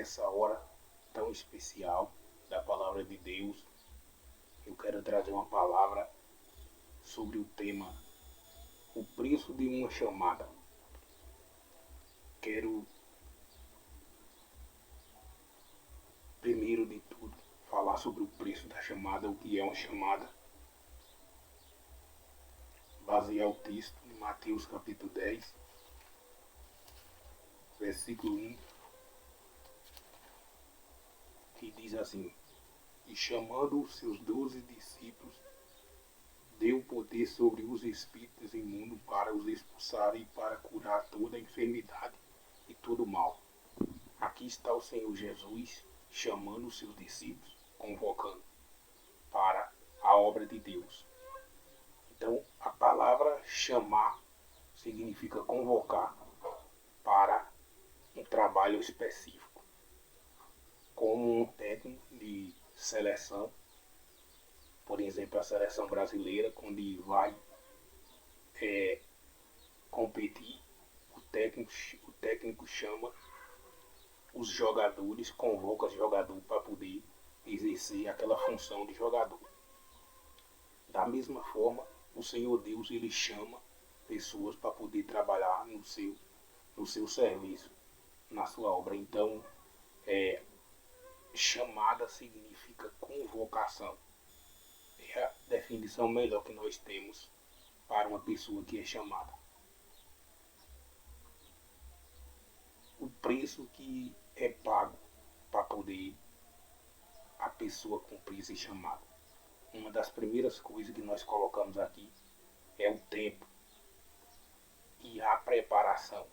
nessa hora tão especial da palavra de Deus, eu quero trazer uma palavra sobre o tema o preço de uma chamada. Quero, primeiro de tudo, falar sobre o preço da chamada, o que é uma chamada. Basear o texto em Mateus capítulo 10, versículo 1, que diz assim: E chamando os seus 12 discípulos, deu poder sobre os espíritos imundos para os expulsarem e para curar toda a enfermidade e todo mal. Aqui está o Senhor Jesus chamando os seus discípulos, convocando para a obra de Deus. Então, a palavra chamar significa convocar para um trabalho específico. Como um técnico de seleção, por exemplo, a seleção brasileira, quando vai competir, o técnico chama os jogadores, convoca os jogadores para poder exercer aquela função de jogador. Da mesma forma, o Senhor Deus, ele chama pessoas para poder trabalhar no seu serviço, na sua obra. Então, chamada significa convocação. É a definição melhor que nós temos para uma pessoa que é chamada. O preço que é pago para poder a pessoa cumprir esse chamado. Uma das primeiras coisas que nós colocamos aqui é o tempo e a preparação.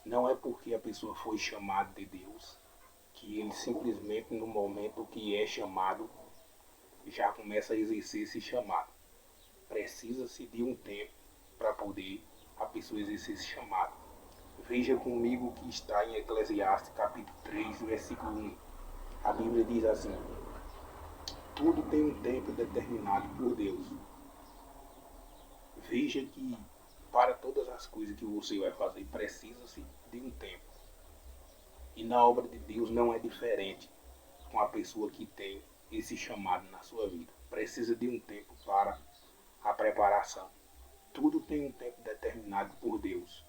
Não é porque a pessoa foi chamada de Deus que ele simplesmente no momento que é chamado já começa a exercer esse chamado. Precisa-se de um tempo para poder a pessoa exercer esse chamado. Veja comigo o que está em Eclesiastes capítulo 3, versículo 1. A Bíblia diz assim: tudo tem um tempo determinado por Deus. Veja que para todas as coisas que você vai fazer, precisa-se de um tempo. E na obra de Deus não é diferente com a pessoa que tem esse chamado na sua vida. Precisa de um tempo para a preparação. Tudo tem um tempo determinado por Deus.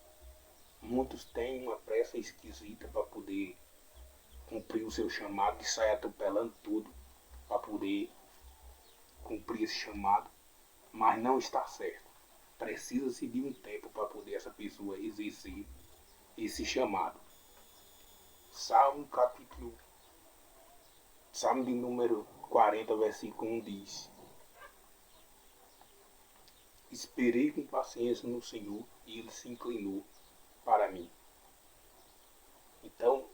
Muitos têm uma pressa esquisita para poder cumprir o seu chamado e saem atropelando tudo para poder cumprir esse chamado, mas não está certo. Precisa-se de um tempo para poder essa pessoa exercer esse chamado. Salmo de número 40, versículo 1 diz: Esperei com paciência no Senhor e Ele se inclinou para mim. Então,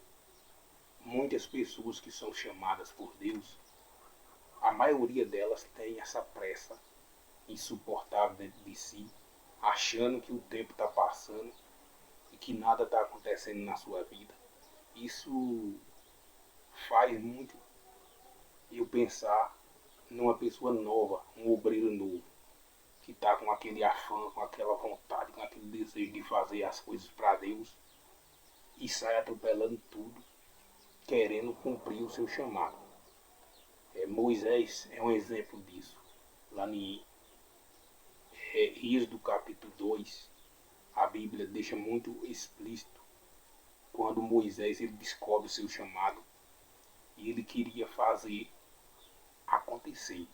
muitas pessoas que são chamadas por Deus, a maioria delas tem essa pressa insuportável dentro de si, achando que o tempo está passando e que nada está acontecendo na sua vida. Isso faz muito eu pensar numa pessoa nova, um obreiro novo, que está com aquele afã, com aquela vontade, com aquele desejo de fazer as coisas para Deus e sai atropelando tudo, querendo cumprir o seu chamado. Moisés é um exemplo disso. Lá em Êxodo capítulo 2, a Bíblia deixa muito explícito quando Moisés ele descobre o seu chamado e ele queria fazer acontecer.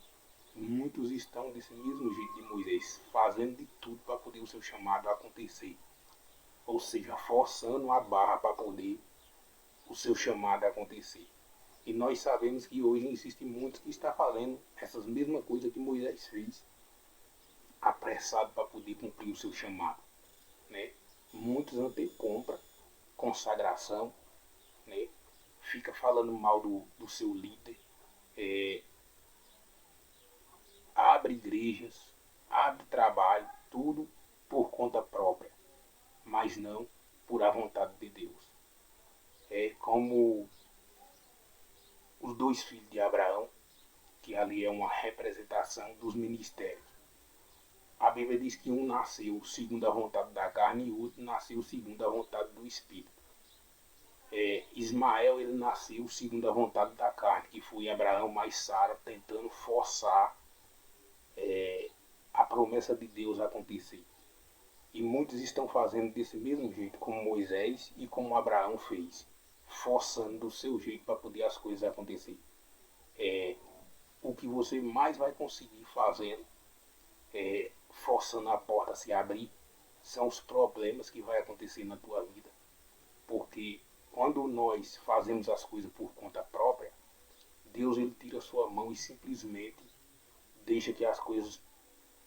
Muitos estão desse mesmo jeito de Moisés, fazendo de tudo para poder o seu chamado acontecer. Ou seja, forçando a barra para poder o seu chamado acontecer. E nós sabemos que hoje existem muitos que estão fazendo essas mesmas coisas que Moisés fez, apressado para poder cumprir o seu chamado. Né? Muitos não têm compra, consagração, né? Fica falando mal do seu líder, abre igrejas, abre trabalho, tudo por conta própria, mas não por a vontade de Deus. É como os 2 filhos de Abraão, que ali é uma representação dos ministérios. A Bíblia diz que um nasceu segundo a vontade da carne e o outro nasceu segundo a vontade do Espírito. Ismael ele nasceu segundo a vontade da carne, que foi Abraão mais Sara tentando forçar a promessa de Deus a acontecer. E muitos estão fazendo desse mesmo jeito, como Moisés e como Abraão fez, forçando do seu jeito para poder as coisas acontecer. O que você mais vai conseguir fazendo, forçando a porta a se abrir, são os problemas que vai acontecer na tua vida. Porque quando nós fazemos as coisas por conta própria, Deus ele tira a sua mão e simplesmente deixa que as coisas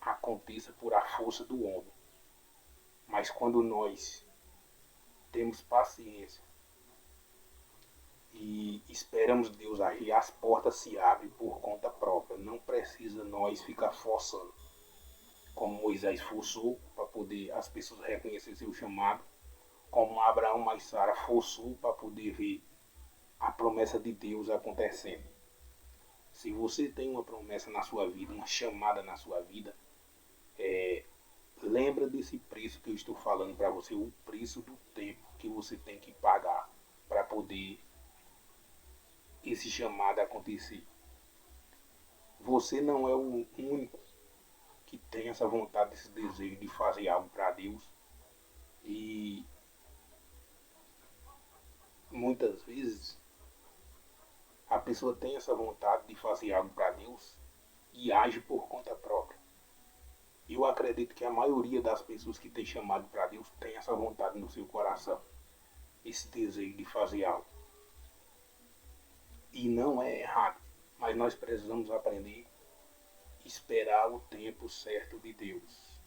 aconteçam por a força do homem. Mas quando nós temos paciência e esperamos Deus agir, as portas se abrem por conta própria. Não precisa nós ficar forçando, como Moisés forçou para poder as pessoas reconhecer seu chamado, como Abraão mais Sara forçou para poder ver a promessa de Deus acontecendo. Se você tem uma promessa na sua vida, uma chamada na sua vida, lembra desse preço que eu estou falando para você, o preço do tempo que você tem que pagar para poder esse chamado acontecer. Você não é o único que tem essa vontade, esse desejo de fazer algo para Deus. E muitas vezes a pessoa tem essa vontade de fazer algo para Deus e age por conta própria. Eu acredito que a maioria das pessoas que tem chamado para Deus tem essa vontade no seu coração, esse desejo de fazer algo. E não é errado, mas nós precisamos aprender a esperar o tempo certo de Deus.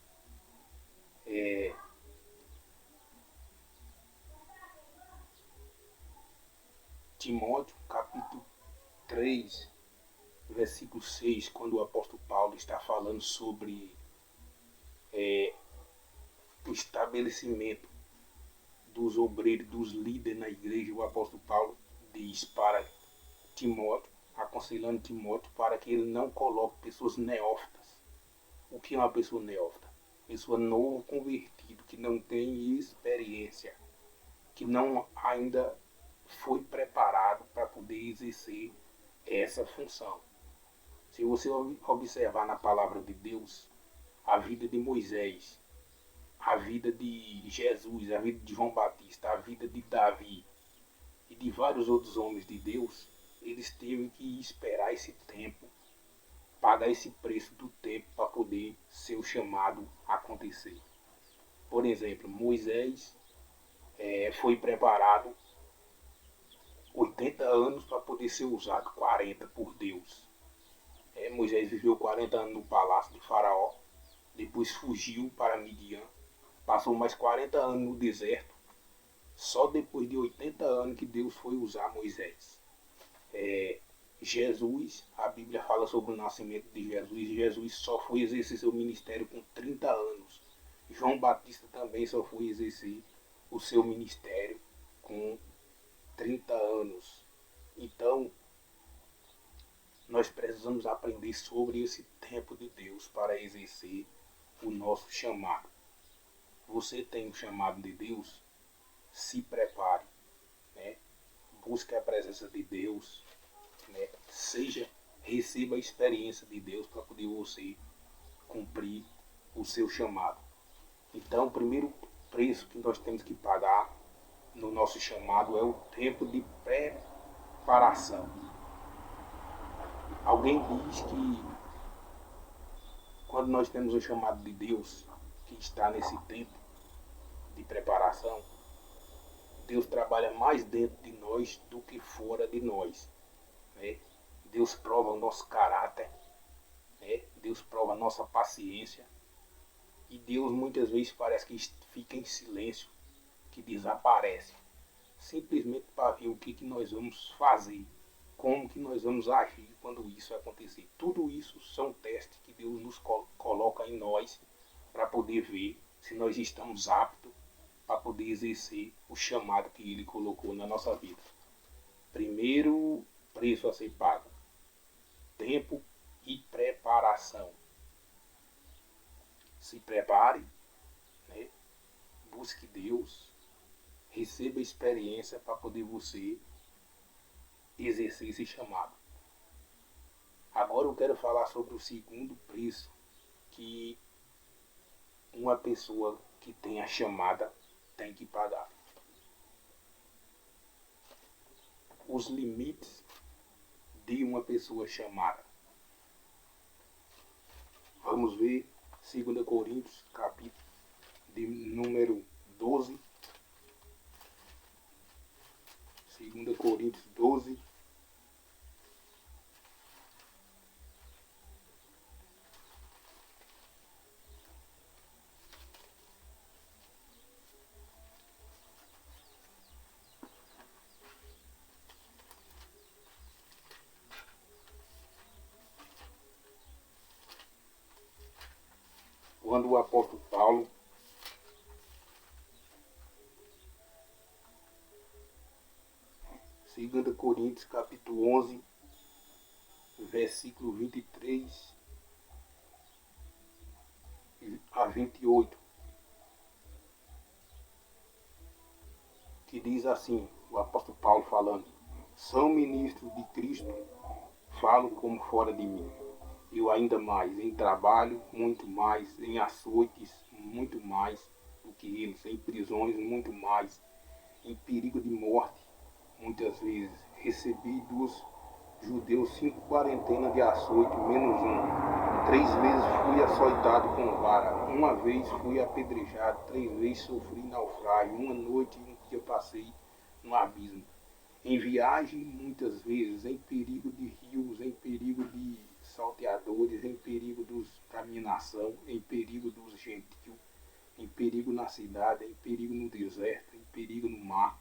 Timóteo, capítulo 3, versículo 6, quando o apóstolo Paulo está falando sobre o estabelecimento dos obreiros, dos líderes na igreja, o apóstolo Paulo diz para Timóteo, aconselhando Timóteo para que ele não coloque pessoas neófitas. O que é uma pessoa neófita? Pessoa novo convertido, que não tem experiência, que não ainda foi preparado para poder exercer essa função. Se você observar na palavra de Deus, a vida de Moisés, a vida de Jesus, a vida de João Batista, a vida de Davi e de vários outros homens de Deus, eles teve que esperar esse tempo, pagar esse preço do tempo para poder ser o chamado acontecer. Por exemplo, Moisés foi preparado 80 anos para poder ser usado 40 por Deus. Moisés viveu 40 anos no palácio de Faraó, depois fugiu para Midian, passou mais 40 anos no deserto, só depois de 80 anos que Deus foi usar Moisés. Jesus, a Bíblia fala sobre o nascimento de Jesus, e Jesus só foi exercer seu ministério com 30 anos. João Batista também só foi exercer o seu ministério com 30 anos. Então, nós precisamos aprender sobre esse tempo de Deus para exercer o nosso chamado. Você tem o chamado de Deus? Se prepare, né? Busque a presença de Deus, né? Receba a experiência de Deus para poder você cumprir o seu chamado. Então, o primeiro preço que nós temos que pagar no nosso chamado é o tempo de preparação. Alguém diz que quando nós temos o chamado de Deus, que está nesse tempo de preparação, Deus trabalha mais dentro de nós do que fora de nós, né? Deus prova o nosso caráter, né? Deus prova a nossa paciência. E Deus muitas vezes parece que fica em silêncio, que desaparece, simplesmente para ver o que nós vamos fazer, como que nós vamos agir quando isso acontecer. Tudo isso são testes que Deus nos coloca em nós para poder ver se nós estamos aptos para poder exercer o chamado que Ele colocou na nossa vida. Primeiro preço a ser pago: tempo e preparação. Se prepare, né? Busque Deus, receba experiência para poder você exercer esse chamado. Agora eu quero falar sobre o segundo preço que uma pessoa que tem a chamada tem que pagar. Os limites de uma pessoa chamada. Vamos ver 2 Coríntios, capítulo de número 12. 2 Coríntios 12. Quando o apóstolo Paulo Segunda Coríntios capítulo 11, versículo 23 a 28, que diz assim, o apóstolo Paulo falando: são ministros de Cristo, falo como fora de mim. Eu ainda mais, em trabalho, muito mais, em açoites, muito mais do que eles, em prisões, muito mais, em perigo de morte, muitas vezes. Recebi dos judeus 5 quarentenas de açoite, menos um. 3 vezes fui açoitado com vara, uma vez fui apedrejado, 3 vezes sofri naufrágio, uma noite e um dia passei no abismo. Em viagem, muitas vezes, em perigo de rios, em perigo de salteadores, em perigo da minha nação, em perigo dos gentios, em perigo na cidade, em perigo no deserto, em perigo no mar,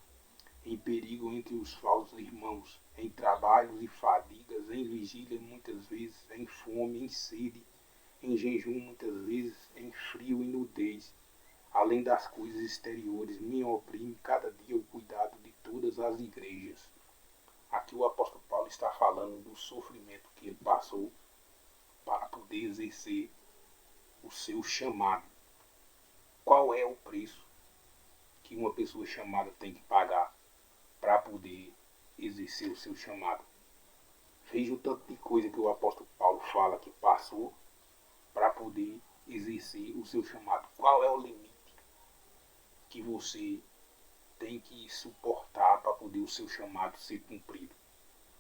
em perigo entre os falsos irmãos, em trabalhos e fadigas, em vigília muitas vezes, em fome, em sede, em jejum muitas vezes, em frio e nudez. Além das coisas exteriores, me oprime cada dia o cuidado de todas as igrejas. Aqui o apóstolo Paulo está falando do sofrimento que ele passou para poder exercer o seu chamado. Qual é o preço que uma pessoa chamada tem que pagar para poder exercer o seu chamado? Veja o tanto de coisa que o apóstolo Paulo fala que passou para poder exercer o seu chamado. Qual é o limite que você tem que suportar para poder o seu chamado ser cumprido?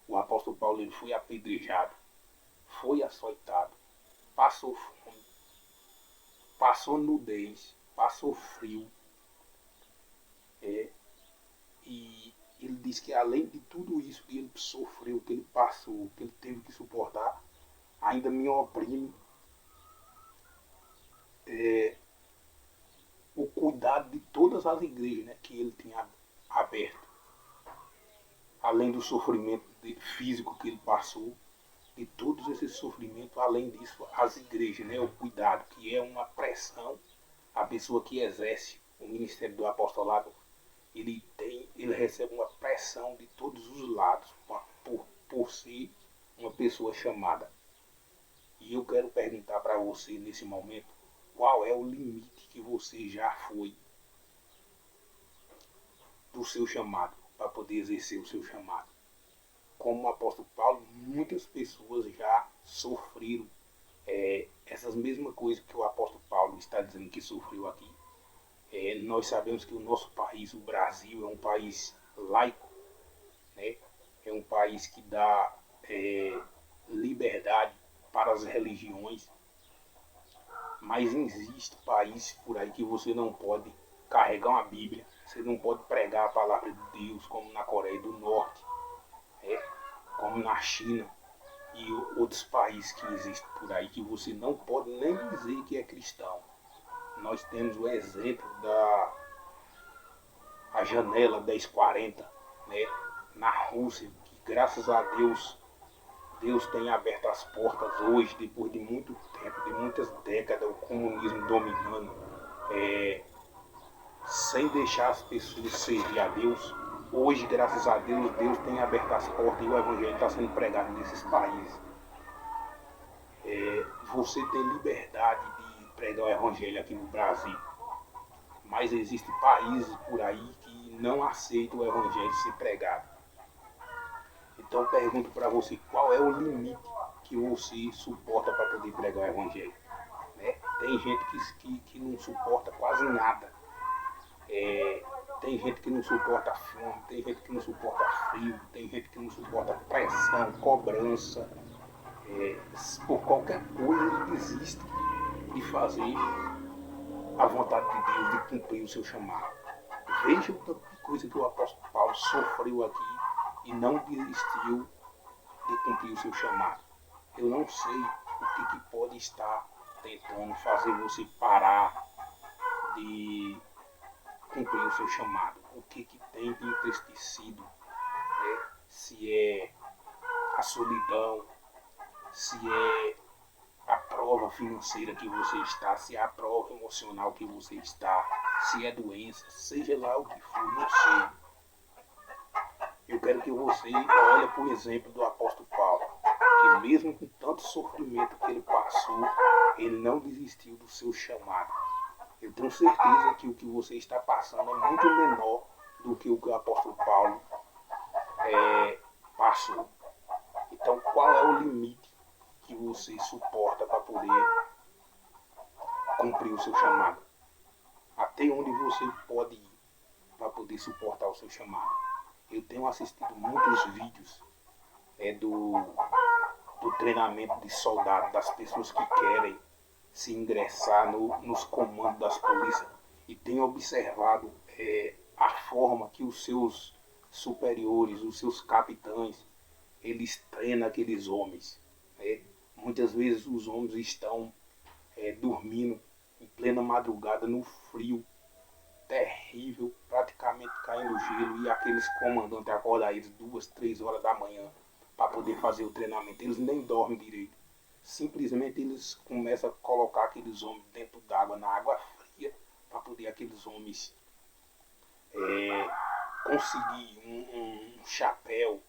O apóstolo Paulo ele foi apedrejado, foi açoitado, passou fome, passou nudez, passou frio. E ele diz que além de tudo isso que ele sofreu, que ele passou, que ele teve que suportar, ainda me oprime o cuidado de todas as igrejas, né, que ele tinha aberto. Além do sofrimento físico que ele passou, de todos esses sofrimentos, além disso, as igrejas, né, o cuidado, que é uma pressão. A pessoa que exerce o ministério do apostolado, ele recebe uma pressão de todos os lados por ser uma pessoa chamada. E eu quero perguntar para você nesse momento, qual é o limite que você já foi do seu chamado, para poder exercer o seu chamado? Como o apóstolo Paulo, muitas pessoas já sofreram essas mesmas coisas que o apóstolo Paulo está dizendo que sofreu aqui. Nós sabemos que o nosso país, o Brasil, é um país laico, né? É um país que dá liberdade para as religiões, mas existe países por aí que você não pode carregar uma Bíblia, você não pode pregar a palavra de Deus, como na Coreia do Norte, como na China e outros países que existem por aí que você não pode nem dizer que é cristão. Nós temos o exemplo a janela 1040, né, na Rússia, que graças a Deus, Deus tem aberto as portas hoje, depois de muito tempo, de muitas décadas, o comunismo dominando, sem deixar as pessoas servir a Deus. Hoje, graças a Deus, Deus tem aberto as portas e o Evangelho está sendo pregado nesses países. Você tem liberdade de pregar o Evangelho aqui no Brasil, mas existem países por aí que não aceita o evangelho ser pregado. Então eu pergunto para você, qual é o limite que você suporta para poder pregar o evangelho? Né? Tem gente que não suporta quase nada. Tem gente que não suporta fome, tem gente que não suporta frio, tem gente que não suporta pressão, cobrança. Por qualquer coisa ele desiste de fazer a vontade de Deus, de cumprir o seu chamado. Veja o tanto de coisa que o apóstolo Paulo sofreu aqui e não desistiu de cumprir o seu chamado. Eu não sei o que pode estar tentando fazer você parar de cumprir o seu chamado. O que tem te entristecido, né? Se é a solidão, se é a prova financeira que você está, se é a prova emocional que você está, se é doença, seja lá o que for, não sei. Eu quero que você olhe por exemplo do apóstolo Paulo, que mesmo com tanto sofrimento que ele passou, ele não desistiu do seu chamado. Eu tenho certeza que o que você está passando é muito menor do que o que o apóstolo Paulo passou. Então, qual é o limite que você suporta para poder cumprir o seu chamado? Até onde você pode ir para poder suportar o seu chamado? Eu tenho assistido muitos vídeos do treinamento de soldado, das pessoas que querem se ingressar nos comandos das polícias, e tenho observado a forma que os seus superiores, os seus capitães, eles treinam aqueles homens. Muitas vezes os homens estão dormindo em plena madrugada no frio terrível, praticamente caindo gelo, e aqueles comandantes acordam eles 2, 3 horas da manhã para poder fazer o treinamento. Eles nem dormem direito. Simplesmente eles começam a colocar aqueles homens dentro d'água, na água fria, para poder aqueles homens conseguir um chapéu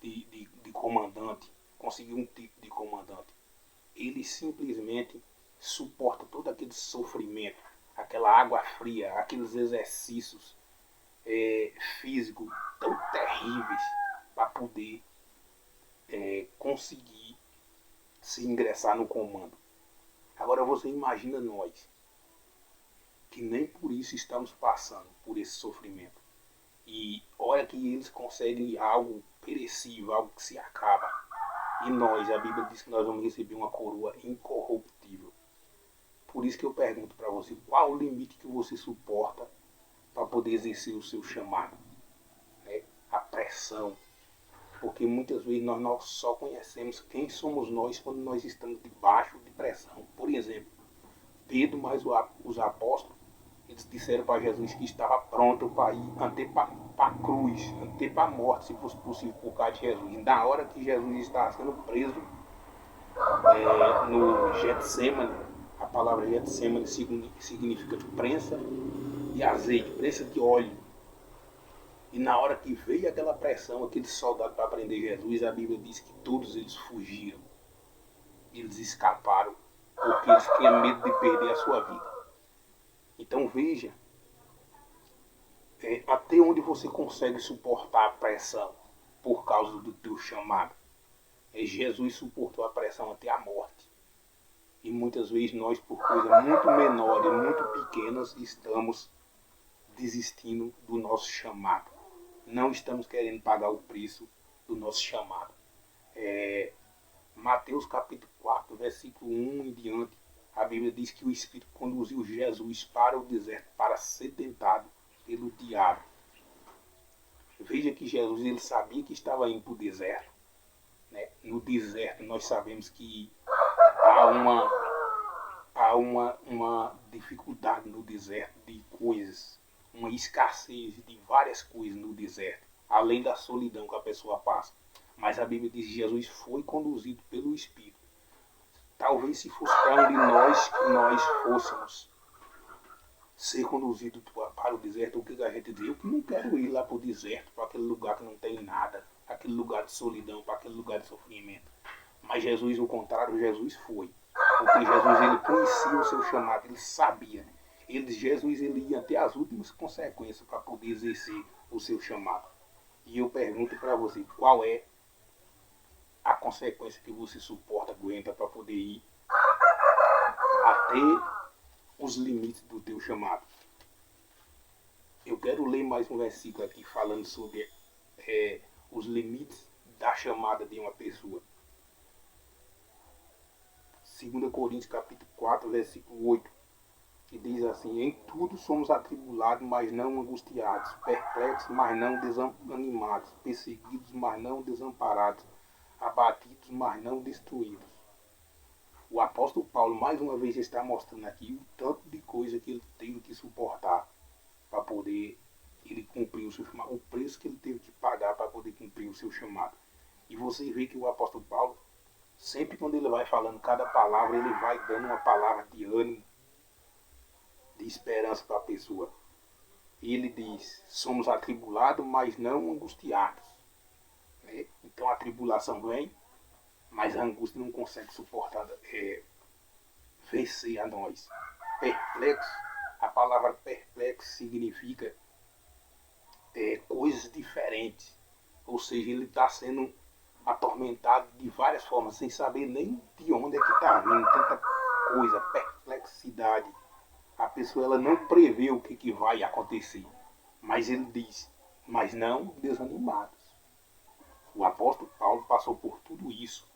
de comandante, conseguir um tipo de comandante. Eles simplesmente suportam todo aquele sofrimento, aquela água fria, aqueles exercícios físicos tão terríveis para poder conseguir se ingressar no comando. Agora você imagina nós, que nem por isso estamos passando por esse sofrimento. E olha que eles conseguem algo perecível, algo que se acaba. E nós, a Bíblia diz que nós vamos receber uma coroa incorruptível. Por isso que eu pergunto para você, qual o limite que você suporta para poder exercer o seu chamado? A pressão. Porque muitas vezes nós só conhecemos quem somos nós quando nós estamos debaixo de pressão. Por exemplo, Pedro mais os apóstolos, eles disseram para Jesus que estava pronto para ir até para a cruz, até para a morte, se fosse possível, por causa de Jesus. Na hora que Jesus estava sendo preso no Getsemane, a palavra Getsemane significa prensa de azeite, prensa de óleo. E na hora que veio aquela pressão, aqueles soldados para prender Jesus, a Bíblia diz que todos eles fugiram. Eles escaparam porque eles tinham medo de perder a sua vida. Então veja, até onde você consegue suportar a pressão por causa do teu chamado. Jesus suportou a pressão até a morte. E muitas vezes nós, por coisas muito menores, muito pequenas, estamos desistindo do nosso chamado. Não estamos querendo pagar o preço do nosso chamado. Mateus capítulo 4, versículo 1 em diante, a Bíblia diz que o Espírito conduziu Jesus para o deserto para ser tentado pelo diabo. Veja que Jesus ele sabia que estava indo para o deserto. No deserto nós sabemos que há uma dificuldade no deserto de coisas, uma escassez de várias coisas no deserto, além da solidão que a pessoa passa. Mas a Bíblia diz que Jesus foi conduzido pelo Espírito. Talvez se fosse para onde nós fôssemos ser conduzidos para o deserto, o que a gente diz? Eu que não quero ir lá para o deserto, para aquele lugar que não tem nada, aquele lugar de solidão, para aquele lugar de sofrimento. Mas Jesus, ao contrário, Jesus foi. Porque Jesus ele conhecia o seu chamado, ele sabia. Jesus ele ia até as últimas consequências para poder exercer o seu chamado. E eu pergunto para você, qual é a consequência que você suporta, aguenta para poder ir até os limites do teu chamado? Eu quero ler mais um versículo aqui falando sobre os limites da chamada de uma pessoa. 2 Coríntios capítulo 4, versículo 8, que diz assim: em tudo somos atribulados, mas não angustiados, perplexos, mas não desanimados, perseguidos, mas não desamparados, abatidos, mas não destruídos. O apóstolo Paulo, mais uma vez, está mostrando aqui o tanto de coisa que ele teve que suportar para poder ele cumprir o seu chamado, o preço que ele teve que pagar para poder cumprir o seu chamado. E você vê que o apóstolo Paulo, sempre quando ele vai falando cada palavra, ele vai dando uma palavra de ânimo, de esperança para a pessoa. E ele diz: somos atribulados, mas não angustiados. Né? Então a tribulação vem, mas a angústia não consegue suportar, vencer a nós. Perplexo, a palavra perplexo significa coisas diferentes. Ou seja, ele está sendo atormentado de várias formas, sem saber nem de onde é que está vindo tanta coisa, perplexidade. A pessoa ela não prevê o que vai acontecer. Mas ele diz: mas não desanimados. O apóstolo Paulo passou por tudo isso.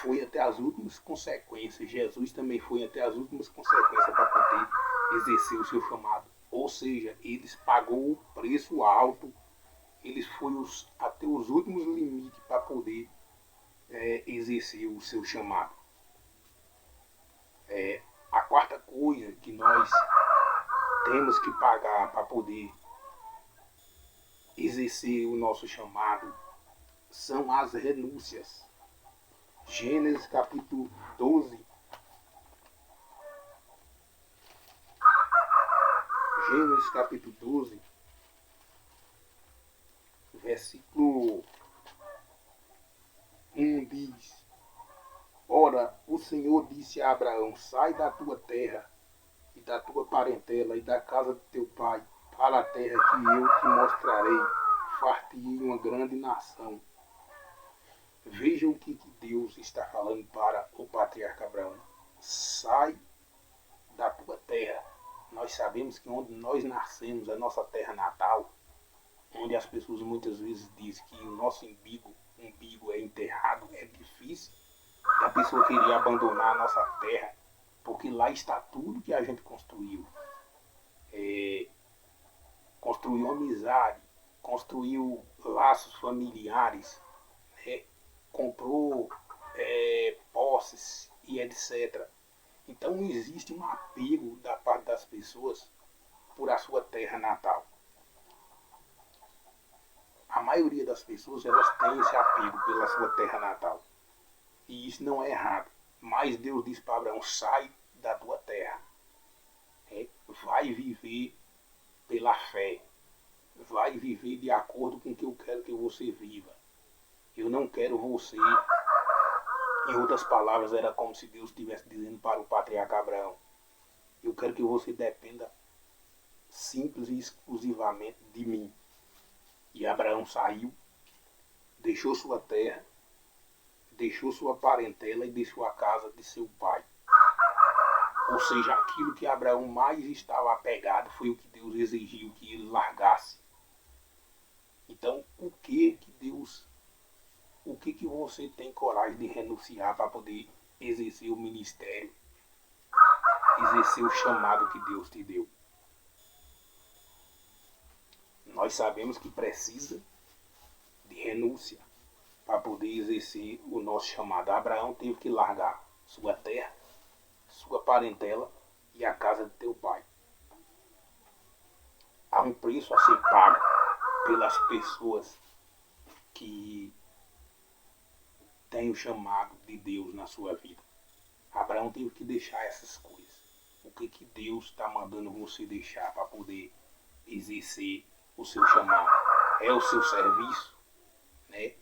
Foi até as últimas consequências. Jesus também foi até as últimas consequências para poder exercer o seu chamado. Ou seja, eles pagou o preço alto. Eles foram até os últimos limites para poder exercer o seu chamado. A quarta coisa que nós temos que pagar para poder exercer o nosso chamado são as renúncias. Gênesis capítulo 12. Gênesis capítulo 12, versículo 1 diz: ora, o Senhor disse a Abraão: sai da tua terra e da tua parentela e da casa de teu pai, para a terra que eu te mostrarei, far-te-ei uma grande nação. Veja o que Deus está falando para o patriarca Abraão: sai da tua terra. Nós sabemos que onde nós nascemos, a nossa terra natal, onde as pessoas muitas vezes dizem que o nosso umbigo é enterrado, é difícil da pessoa querer abandonar a nossa terra, porque lá está tudo que a gente construiu. Construiu amizade, construiu laços familiares, né? Comprou posses e etc. Então existe um apego da parte das pessoas por a sua terra natal. A maioria das pessoas elas têm esse apego pela sua terra natal. E isso não é errado. Mas Deus diz para Abraão: sai da tua terra. Vai viver pela fé. Vai viver de acordo com o que eu quero que você viva. Eu não quero você. Em outras palavras, era como se Deus estivesse dizendo para o patriarca Abraão: eu quero que você dependa simples e exclusivamente de mim. E Abraão saiu, deixou sua terra, deixou sua parentela e deixou a casa de seu pai. Ou seja, aquilo que Abraão mais estava apegado foi o que Deus exigiu que ele largasse. Então, o que você tem coragem de renunciar para poder exercer o ministério, exercer o chamado que Deus te deu? Nós sabemos que precisa de renúncia para poder exercer o nosso chamado. Abraão teve que largar sua terra, sua parentela e a casa de teu pai. Há um preço a ser pago pelas pessoas que têm o chamado de Deus na sua vida. Abraão teve que deixar essas coisas. O que Deus está mandando você deixar para poder exercer o seu chamado? É o seu serviço, né?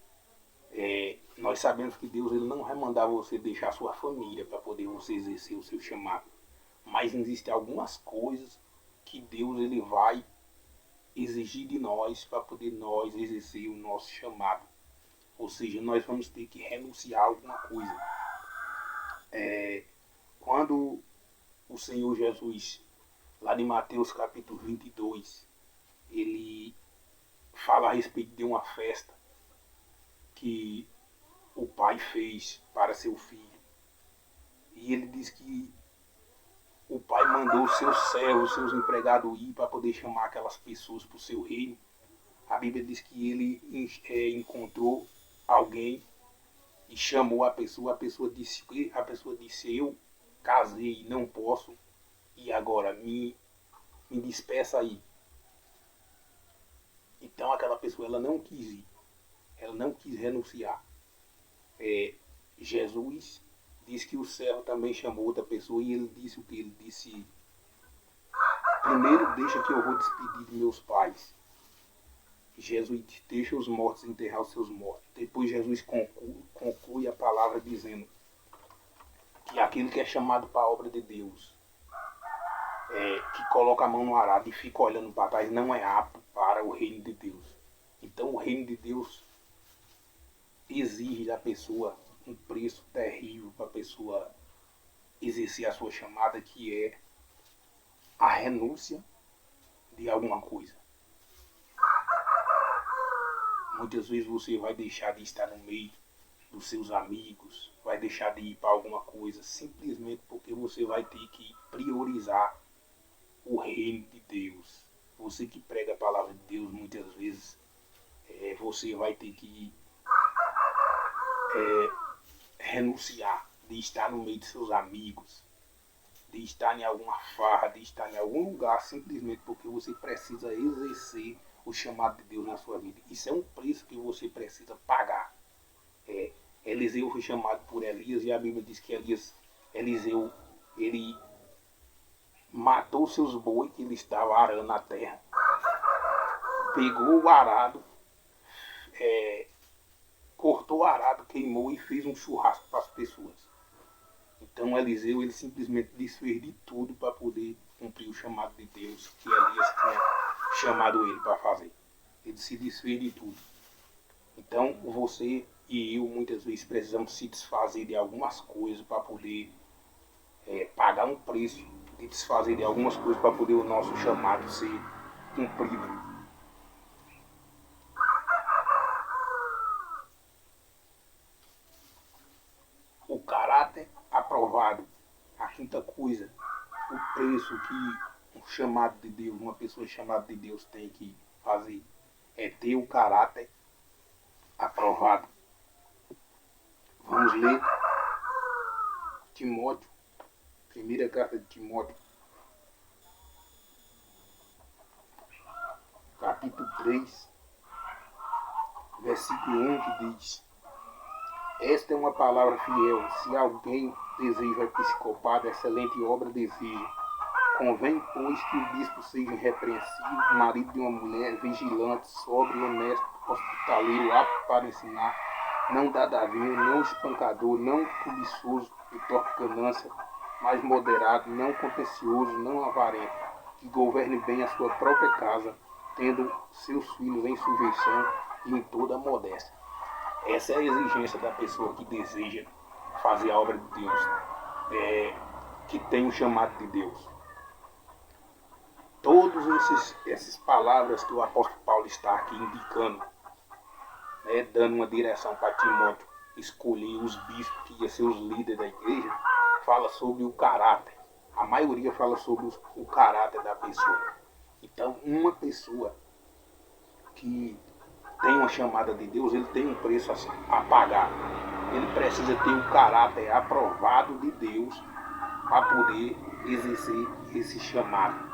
Nós sabemos que Deus ele não vai mandar você deixar sua família para poder você exercer o seu chamado. Mas existem algumas coisas que Deus ele vai exigir de nós para poder nós exercer o nosso chamado. Ou seja, nós vamos ter que renunciar a alguma coisa. Quando o Senhor Jesus, lá em Mateus capítulo 22, ele fala a respeito de uma festa que o pai fez para seu filho. E ele diz que o pai mandou os seus servos, seus empregados ir para poder chamar aquelas pessoas para o seu reino. A Bíblia diz que ele encontrou alguém e chamou a pessoa disse, eu casei, não posso, e agora me despeça aí. Então aquela pessoa ela não quis ir, ela não quis renunciar. Jesus diz que o servo também chamou outra pessoa e ele disse o que? Ele disse, primeiro deixa que eu vou despedir de meus pais. Jesus deixa os mortos enterrar os seus mortos. Depois Jesus conclui a palavra dizendo que aquele que é chamado para a obra de Deus, que coloca a mão no arado e fica olhando para trás, não é apto para o reino de Deus. Então o reino de Deus exige da pessoa um preço terrível para a pessoa exercer a sua chamada, que é a renúncia de alguma coisa. Muitas vezes você vai deixar de estar no meio dos seus amigos, vai deixar de ir para alguma coisa, simplesmente porque você vai ter que priorizar o reino de Deus. Você que prega a palavra de Deus, muitas vezes, você vai ter que renunciar de estar no meio de seus amigos, de estar em alguma farra, de estar em algum lugar, simplesmente porque você precisa exercer o chamado de Deus na sua vida. Isso é um preço que você precisa pagar. Eliseu foi chamado por Elias e a Bíblia diz que Eliseu, ele matou seus bois que ele estava arando na terra, pegou o arado, cortou o arado, queimou e fez um churrasco para as pessoas. Então Eliseu ele simplesmente desfez de tudo para poder cumprir o chamado de Deus que Elias tinha chamado ele para fazer. Ele se desfez de tudo. Então você e eu muitas vezes precisamos se desfazer de algumas coisas para poder pagar um preço de desfazer de algumas coisas para poder o nosso chamado ser cumprido. O caráter aprovado. A quinta coisa, o preço que um chamado de Deus, uma pessoa chamada de Deus tem que fazer é ter o caráter aprovado. Vamos ler Timóteo, primeira carta de Timóteo, capítulo 3, versículo 1, que diz: esta é uma palavra fiel, se alguém deseja episcopado, excelente obra deseja. Convém, pois, que o bispo seja irrepreensível, marido de uma mulher, vigilante, sóbrio, honesto, hospitaleiro, apto para ensinar, não dadavinho, não espancador, não cobiçoso, que torpe ganância, mas moderado, não contencioso, não avarento, que governe bem a sua própria casa, tendo seus filhos em sujeição e em toda a modéstia. Essa é a exigência da pessoa que deseja fazer a obra de Deus, que tem o chamado de Deus. Todas essas palavras que o apóstolo Paulo está aqui indicando, dando uma direção para Timóteo escolher os bispos que iam ser os líderes da igreja, fala sobre o caráter. A maioria fala sobre o caráter da pessoa. Então, uma pessoa que tem uma chamada de Deus, ele tem um preço a pagar. Ele precisa ter o caráter aprovado de Deus para poder exercer esse chamado.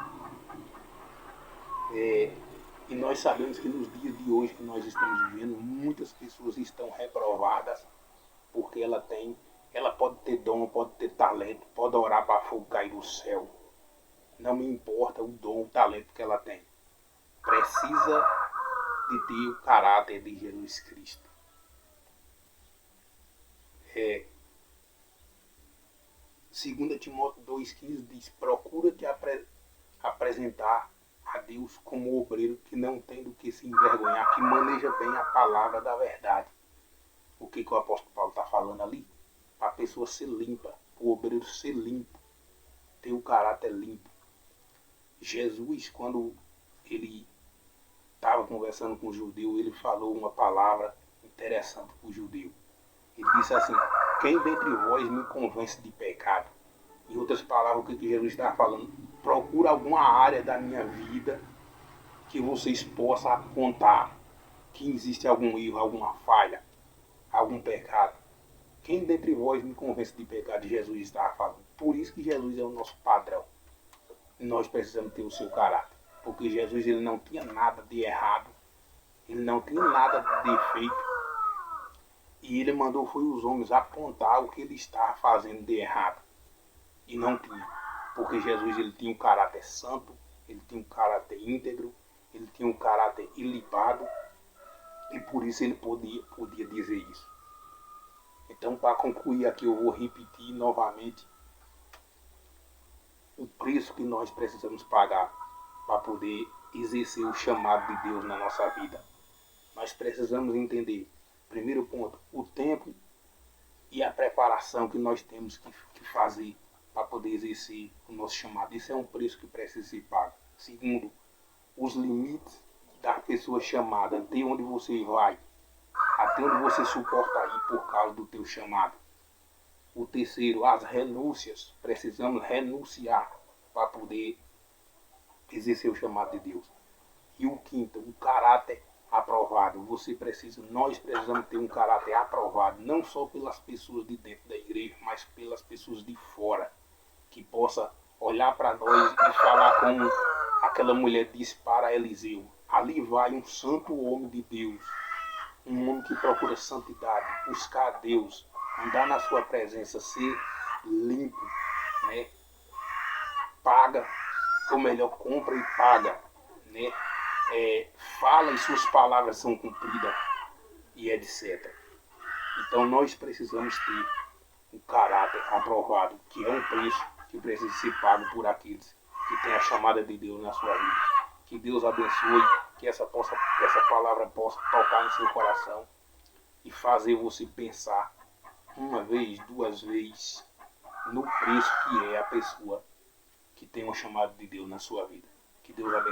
E nós sabemos que nos dias de hoje que nós estamos vivendo, muitas pessoas estão reprovadas porque ela pode ter dom, pode ter talento, pode orar para fogo cair do céu. Não me importa o dom, o talento que ela tem. Precisa de ter o caráter de Jesus Cristo. 2 Timóteo 2,15 diz: procura te apresentar a Deus como obreiro que não tem do que se envergonhar, que maneja bem a palavra da verdade. O que o apóstolo Paulo está falando ali? Para a pessoa ser limpa, o obreiro ser limpo, ter o caráter limpo. Jesus, quando ele estava conversando com o judeu, ele falou uma palavra interessante para o judeu. Ele disse assim: quem dentre vós me convence de pecado? Em outras palavras, o que Jesus estava falando? Procura alguma área da minha vida que vocês possam apontar que existe algum erro, alguma falha, algum pecado. Quem dentre vós me convence de pecado? Jesus estava falando. Por isso que Jesus é o nosso padrão. E nós precisamos ter o seu caráter. Porque Jesus, ele não tinha nada de errado. Ele não tinha nada de defeito. E ele mandou foi os homens apontar o que ele estava fazendo de errado. E não tinha. Porque Jesus, ele tinha um caráter santo, ele tinha um caráter íntegro, ele tinha um caráter ilibado. E por isso ele podia dizer isso. Então, para concluir aqui, eu vou repetir novamente o preço que nós precisamos pagar para poder exercer o chamado de Deus na nossa vida. Nós precisamos entender, primeiro ponto, o tempo e a preparação que nós temos que fazer para poder exercer o nosso chamado. Isso é um preço que precisa ser pago. Segundo, os limites da pessoa chamada, até onde você vai, até onde você suporta ir por causa do teu chamado. O terceiro, as renúncias. Precisamos renunciar para poder exercer o chamado de Deus. E o quinto, o caráter aprovado. Nós precisamos ter um caráter aprovado, não só pelas pessoas de dentro da igreja, mas pelas pessoas de fora, que possa olhar para nós e falar como aquela mulher disse para Eliseu: ali vai um santo homem de Deus, um homem que procura santidade, buscar a Deus, andar na sua presença, ser limpo, né? Paga, ou melhor, compra e paga, né? Fala e suas palavras são cumpridas e etc. Então nós precisamos ter um caráter aprovado, que é um preço que precisa ser pago por aqueles que têm a chamada de Deus na sua vida. Que Deus abençoe, que essa palavra possa tocar no seu coração e fazer você pensar uma vez, duas vezes no preço que é a pessoa que tem uma chamada de Deus na sua vida. Que Deus abençoe.